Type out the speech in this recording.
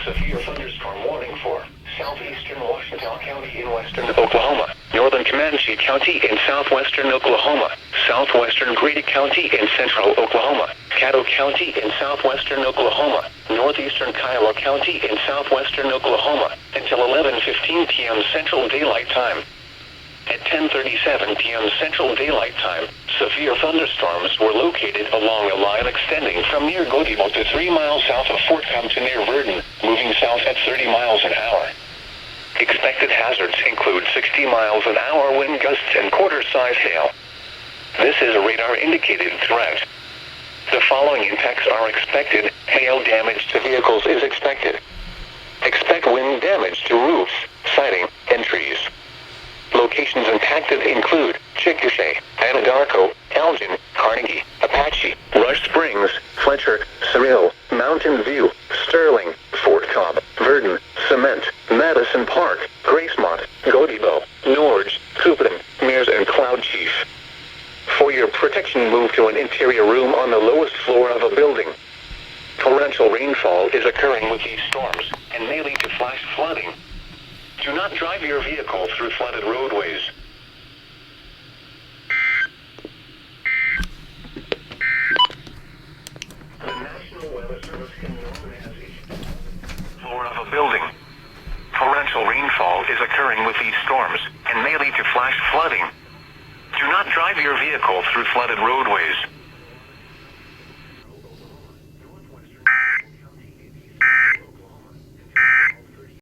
severe thunderstorm warning for Southeastern Washita County in western Oklahoma, northern Comanche County in southwestern Oklahoma, southwestern Grady County in central Oklahoma, Caddo County in southwestern Oklahoma, northeastern Kiowa County in southwestern Oklahoma, until 11:15 p.m. Central Daylight Time. At 10:37 p.m. Central Daylight Time, severe thunderstorms were located along a line extending from near Gotebo to 3 miles south of Fort Cobb to near Verden, moving south at 30 miles an hour. Expected hazards include 60 miles an hour wind gusts and quarter-size hail. This is a radar-indicated threat. The following impacts are expected. Hail damage to vehicles is expected. Expect wind damage to roofs, siding, and trees. Locations impacted include Chickasha, Anadarko, Elgin, Carnegie, Apache, Rush Springs, Fletcher, Cyril, Mountain View, Sterling, Fort Cobb, Verden, Cement, Madison Park, Gracemont, Gotebo, Norge, Coupon, Mears, and Cloud Chief. For your protection, move to an interior room on the lowest floor of a building. Torrential rainfall is occurring with these storms and may lead to flash flooding. Do not drive your vehicle through flooded roadways. The National Weather Service can normally have a floor of a building. Torrential rainfall is occurring with these storms and may lead to flash flooding. Do not drive your vehicle through flooded roadways.